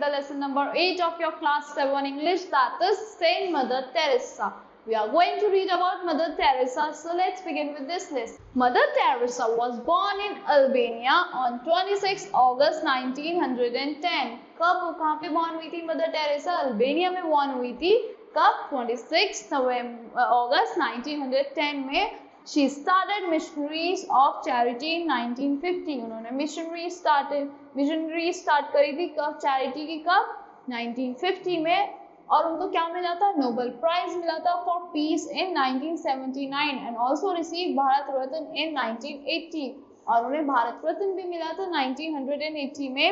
the lesson number 8 of your class 7 English, that is Saint Mother Teresa. We are going to read about Mother Teresa, so let's begin with this lesson. Mother Teresa was born in Albania on 26 August 1910. कब कहाँ पे born हुई थी Mother Teresa? Albania में born हुई थी. कब? 26 August 1910 में. She started Missionaries of Charity in 1950. उन्होंने missionary start करी थी कब? Charity की कब? 1950 में. और उनको क्या मिला था? नोबेल प्राइज मिला था for peace in 1979 and also receive Bharat Ratna in 1980. और उन्हें भारत रत्न भी मिला था 1980 में.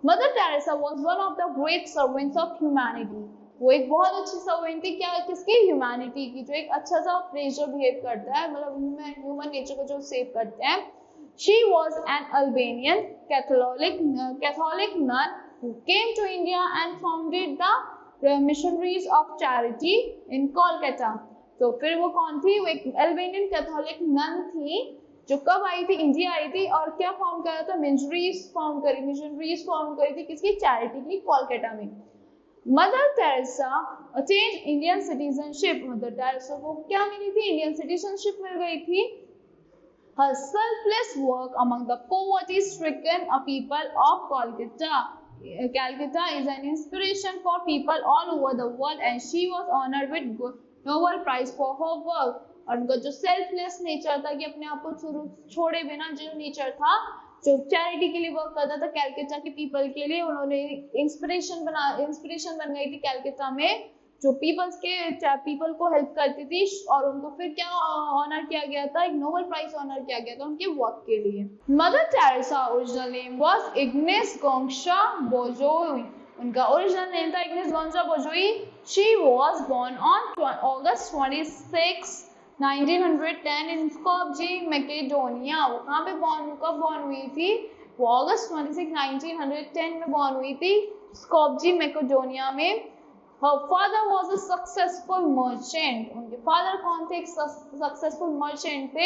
Mother Teresa was one of the great servants of humanity. वो एक बहुत अच्छी सर्वेंट थी. क्या? किसकी? ह्यूमैनिटी की, जो एक अच्छा सा नेचर बिहेव करता है, मतलब ह्यूमन नेचर को जो सेव करते हैं. She was an Albanian Catholic nun who came to India and founded the Missionaries of Charity in Kolkata. तो फिर वो कौन थी? वो एक अल्बेनियन कैथोलिक नन थी जो कब आई थी? इंडिया आई थी. और क्या फॉर्म करा था? मिशनरीज फॉर्म करी थी. किसकी? चैरिटी की, कोलकाता में. Mother Teresa attend Indian citizenship. Mother Teresa को क्या मिली थी? इंडियन सिटीजनशिप मिल गई थी. Her selfless work among the poverty-stricken people of Calcutta is an inspiration for people all over the world and she was honored with Nobel Prize for her work. और उनका जो selfless nature था कि अपने आप को छोड़े बिना जो नेचर था, जो चैरिटी के लिए वर्क करता था कैलकाटा के पीपल के लिए, उन्होंने इंस्पिरेशन बन गई थी कैलकाटा में, जो पीपल को हेल्प करती थी. और उनको फिर क्या ऑनर किया गया था? एक नोबेल प्राइज ऑनर किया गया था उनके वर्क के लिए. Mother Teresa original name was Agnes Gonxha Bojaxhiu. उनका ओरिजिनल नेम था Agnes Gonxha Bojaxhiu. She was born on August 26, 1910 in Skopje, Macedonia. वो कहाँ पे कब बॉर्न हुई थी? वो August 26, 1910 में बॉर्न हुई थी, स्कोप्जे, मैकेडोनिया में. Her father was a successful merchant. उनके फादर कौन थे? एक सक्सेसफुल मर्चेंट थे.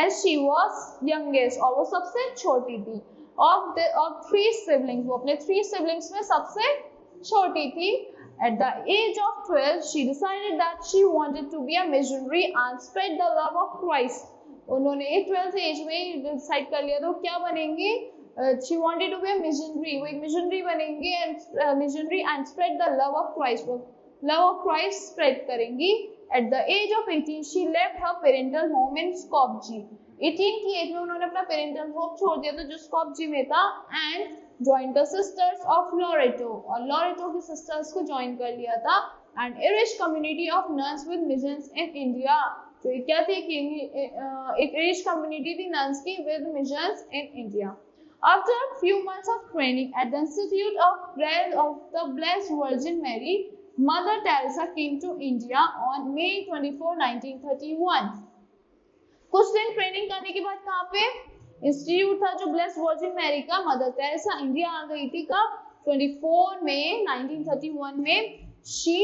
As she was youngest, और वो सबसे छोटी थी. Of three siblings, वो अपने 3 siblings में सबसे छोटी थी. At the age of 12, she decided that she wanted to be a missionary and spread the love of Christ. उन्होंने 12th एज में डिसाइड कर लिया था क्या बनेंगी. She wanted to be a missionary. वो एक missionary बनेंगी and spread the love of Christ. वो love of Christ spread करेंगी. At the age of 18, she left her parental home in Skopje. 18 की एज में उन्होंने अपना parental home छोड़ दिया था जो Skopje में था and joined the sisters of Loreto. और Loreto की sisters को join कर लिया था. And Irish community of nuns with missions in India. तो ये क्या थी? एक Irish community थी nuns की with missions in India. After a few months of training at the Institute of Prayer of the Blessed Virgin Mary, Mother Teresa came to India on May 24, 1931. कुछ दिन training करने के बाद कहाँ पे? Institute था जो ब्लेस्ड वर्जिन मैरी का. मदर टेरेसा इंडिया आ गई थी कब? 24 मई 1931 में. She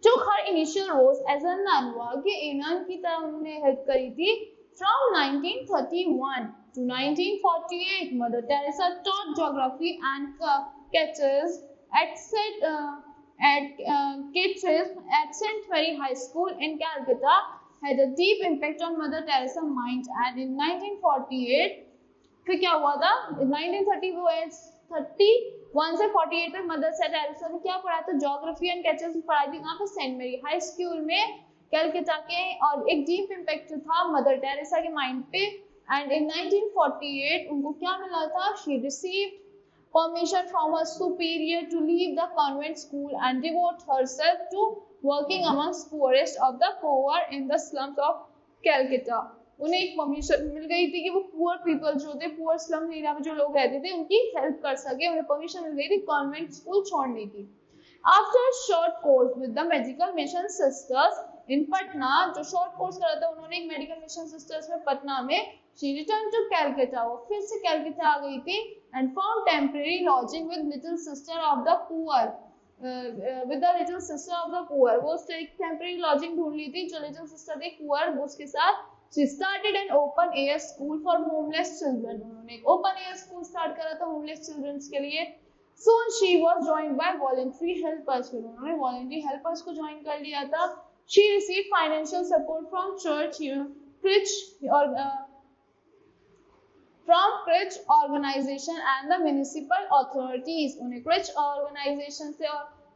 took her initial roles as a nun. वाकई नन की तरह उन्होंने हेल्प करी थी. From 1931 to 1948, Mother Teresa taught geography and catechism at St. Mary High School in Calcutta. Had a deep impact on Mother Teresa's mind. And in 1948, फिर क्या हुआ था? 1931 से 48 तक मदर टेरेसा ने क्या पढ़ाया था? ज्योग्राफी एंड कैटेचिज्म पढ़ाई थी. कहाँ पे? सेंट मेरी हाई स्कूल में कैलकाटा के. और एक डीप इम्पैक्ट था मदर टेरेसा के माइंड पे. एंड इन 1948 उनको क्या मिला था? She received permission from her superior to leave the convent school and devote herself to working amongst poorest of the poor in the slums of Calcutta. उन्हें एक permission मिल गई थी कि वो पुअर पीपल जो थे, पुअर स्लम एरिया में जो लोग रहते थे, उनकी हेल्प कर सके. उन्हें परमिशन मिल गई थी कॉन्वेंट स्कूल छोड़ने की. After short course with the medical mission sisters इन पटना, जो शॉर्ट कोर्स करा था उन्होंने एक मेडिकल मिशन सिस्टर्स में पटना में, she returned to Calcutta. वो फिर से कैलकाटा आ गई थी and found temporary lodging with little sister of the poor. वो एक temporary lodging ढूंढ ली थी जो little sister थी poor, उसके साथ. She started an open air school for homeless children. उन्होंने एक open air school start करा था homeless children के लिए. Soon she was joined by voluntary helpers. फिर उन्होंने voluntary helpers को join कर लिया था. She received financial support from church, Crich organization and the municipal authorities. उन्हें Crich organization से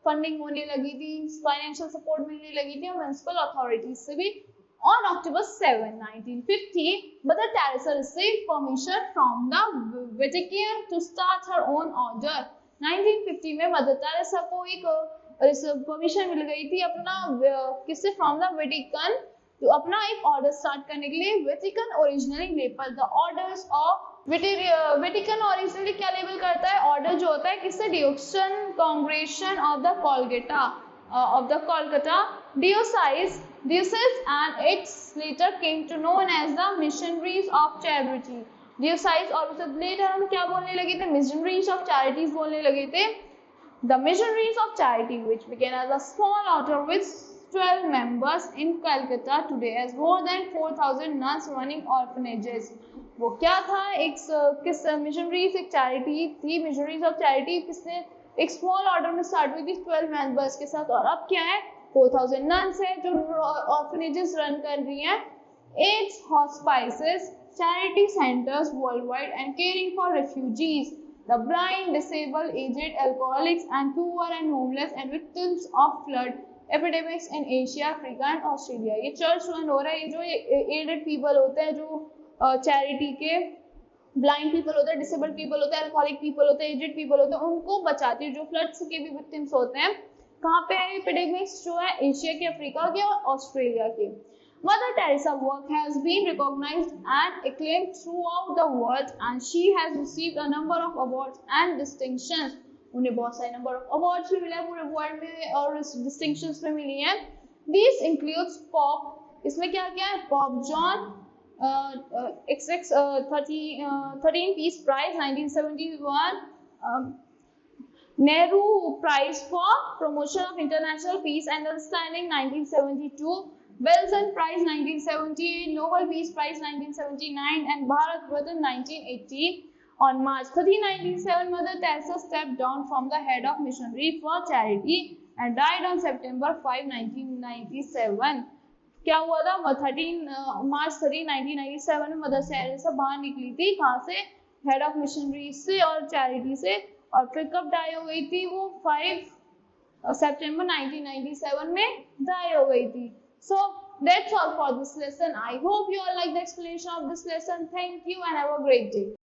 फंडिंग होने लगी थी, फाइनेंशियल सपोर्ट मिलने लगी थी और म्युनिसिपल अथॉरिटीज से भी. On October 7, 1950, Mother Teresa received permission from the Vatican to start her own order. 1950 में मदर टेरेसा को एक परमिशन मिल गई थी अपना किससे, फ्रॉम द वेटिकन, तो अपना एक ऑर्डर स्टार्ट करने के लिए. Vatican originally label the orders of Vatican originally क्या लेबल करता है, ऑर्डर जो होता है किससे, diocesan congregation of the Kolkata diocese and its later came to known as the missionaries of charity. Diocese और उससे later हम क्या बोलने लगे थे, missionaries of charities बोलने लगे थे. The missionaries of charity, which began as a small order with 12 members in Calcutta, today has more than 4,000 nuns running orphanages. वो क्या था, किस मिशनरीज, एक चैरिटी थी, मिशनरीज ऑफ चैरिटी, किसने एक स्मॉल ऑर्डर में स्टार्ट हुई थी 12 मेंबर्स के साथ, और अब क्या है 4,000 नन्स है जो ऑर्फनेजेस रन कर रही हैं. 8 hospices, charity centres worldwide and caring for refugees, the blind, disabled, aged, alcoholics and poor and homeless and victims of flood epidemics in Asia, Africa and Australia. ये चर्च रन हो रहा है. ये जो added people होते हैं, जो charity के ब्लाइंड पीपल होते हैं, डिसेबल्ड पीपल होते हैं, अल्कोहलिक पीपल होते हैं, एजेड पीपल होते हैं, उनको बचाती है. जो फ्लड्स के भी विक्टिम्स होते हैं, कहाँ पे है एपिडेमिक्स जो है, एशिया के, अफ्रीका के और ऑस्ट्रेलिया के. Mother Teresa work has been recognized and acclaimed throughout the world and she has received a number of awards and distinctions. उन्हें बहुत सारे नंबर ऑफ अवार्ड्स भी मिले हैं पूरे वर्ल्ड में और डिस्टिंक्शंस भी मिली हैं. These includes पॉप, इसमें क्या क्या है, pope John XX 13 peace prize 1971, Nehru Prize for Promotion of International Peace and Understanding 1972, Belsen Prize 1978, Nobel Peace Prize 1979 and Bharat Ratna 1980. On March 13, 1907, Mother Teresa stepped down from the head of Missionary for Charity and died on September 5, 1997. क्या हुआ था, मार्च 13, 1997 में mother Teresa बाहर निकली थी, कहाँ से, head of missionary से और चैरिटी से, और फिर कब डाई हो गई थी, वो 5 सितंबर 1997 में डाई हो गई थी. So that's all for this lesson. I hope you all like the explanation of this lesson. Thank you and have a great day.